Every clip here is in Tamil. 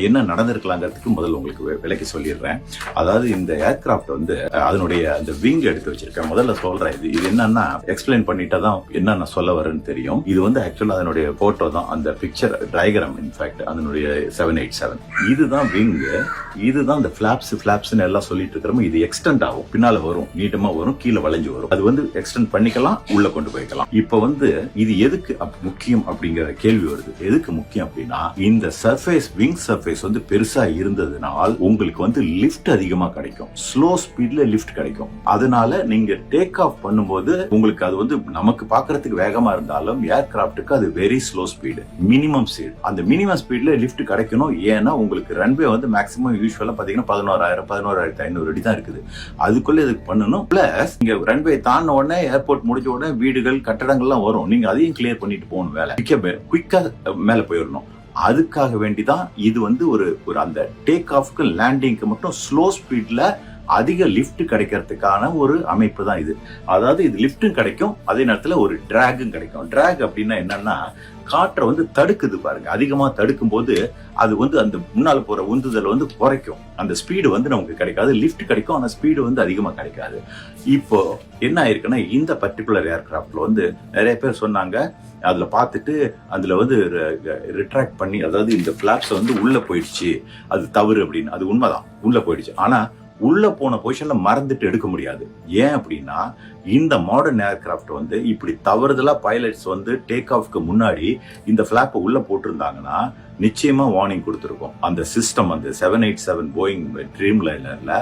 என்ன நடந்திருக்கலாங்கிறதுக்கு முதல்ல உங்களுக்கு விளக்கி சொல்லிடுறேன். அதாவது இந்த ஏர்கிராஃப்ட் வந்து அதனுடைய அந்த விங் எடுத்து வச்சிருக்கேன். முதல்ல சொல்றேன், இது என்னன்னா எக்ஸ்பிளைன் பண்ணிட்டா தான் என்ன நான் சொல்ல வரேன்னு தெரியும். இது வந்து ஆக்சுவலா அதனுடைய போட்டோ தான், அந்த பிக்சர் டயக்ராம். இன்ஃபேக்ட் அதனுடைய 787 இதுதான் விங், இதுதான் இந்த பிளாப்ஸ் எல்லாம் சொல்லிட்டு இருக்கிறோம். இது எக்ஸ்டெண்ட் ஆகும், பின்னால வரும், நீட்டமா வரும், கீழே வளைஞ்சு வரும். அது வந்து எக்ஸ்டெண்ட் பண்ணிக்கலாம், உள்ள கொண்டு போய்க்கலாம். இப்ப வந்து இது எதுக்கு முக்கியம் அப்படிங்கிற கேள்வி வருது. எதுக்கு முக்கியம் அப்படின்னா, இந்த சர்ஃபேஸ் விங் சர்ஃபேஸ் வந்து பெருசா இருந்ததுனால் உங்களுக்கு வந்து லிஃப்ட் அதிகமா கிடைக்கும், ஸ்லோ ஸ்பீட்ல லிஃப்ட் கிடைக்கும். அதனால நீங்க டேக் ஆஃப் பண்ணும்போது உங்களுக்கு அது வந்து நமக்கு பாக்குறதுக்கு வேகமா இருந்தாலும் ஏர்கிராஃப்ட்டுக்கு அது very slow speed, minimum speed. அந்த மினிமம் ஸ்பீட்ல லிஃப்ட் கிடைக்கணும். ஏன்னா உங்களுக்கு ரன்வே வந்து மேக்ஸிமம் யூஸ்வலா பாத்தீங்கன்னா 11,500 அடி தான் இருக்குது. அதுக்குள்ள இதுக்கு பண்ணணும். பிளஸ் நீங்க ரன்வே தாண்ட உடனே ஏர்போர்ட் முடிஞ்ச உடனே வீடுகள் கட்டடங்கள்லாம் வரும். நீங்க அதையும் கிளியர் பண்ணிட்டு போகணும். வேலை குயிக்கா மேல போயிடணும். அதுக்காக வேண்டிதான் இது வந்து ஒரு அந்த டேக் ஆஃப்க்கு லேண்டிங்க்கு மட்டும் ஸ்லோ ஸ்பீட்ல அதிக லிஃப்ட் கிடைக்கிறதுக்கான ஒரு அமைப்பு தான் இது. அதாவது இது லிஃப்டும் கிடைக்கும், அதே நேரத்துல ஒரு டிராகும் கிடைக்கும். டிராக் அப்படின்னா என்னன்னா, காற்றை வந்து தடுக்குது பாருங்க. அதிகமா தடுக்கும் போது அது வந்து அந்த முன்னால போற உந்துதல் வந்து குறைக்கும். அந்த ஸ்பீடு வந்து நமக்கு கிடைக்காது. லிஃப்ட் கிடைக்கும், ஆனா ஸ்பீடு வந்து அதிகமா கிடைக்காது. இப்போ என்ன ஆயிருக்குன்னா, இந்த பர்டிகுலர் ஏர்கிராஃப்ட்ல வந்து நிறைய பேர் சொன்னாங்க, அதுல பார்த்துட்டு அதுல வந்து ரிட்ராக்ட் பண்ணி, அதாவது இந்த பிளாப்ஸ் வந்து உள்ள போயிடுச்சு, அது தவறு அப்படின்னு. அது உண்மைதான், உள்ள போயிடுச்சு. ஆனா உள்ள போன பொசிஷன்ல மறந்துட்டு எடுக்க முடியாது. ஏன் அப்படின்னா, இந்த மாடர்ன் ஏர்கிராஃப்ட் வந்து இப்படி தவறுதலா பைலட்ஸ் வந்து டேக் ஆஃப்க்கு முன்னாடி இந்த பிளாப்பை உள்ள போட்டிருந்தாங்கன்னா நிச்சயமா வார்னிங் கொடுத்திருக்கும். அந்த சிஸ்டம், அந்த 787 போயிங் ட்ரீம் லைனர்ல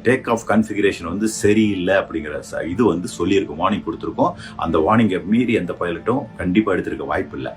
டேக் ஆஃப் கன்ஃபிகரேஷன் வந்து சரியில்லை அப்படிங்கிற இது வந்து சொல்லியிருக்கும், வார்னிங் கொடுத்திருக்கும். அந்த வார்னிங்கை மீறி எந்த பைலட்டும் கண்டிப்பா எடுத்திருக்க வாய்ப்பு இல்லை.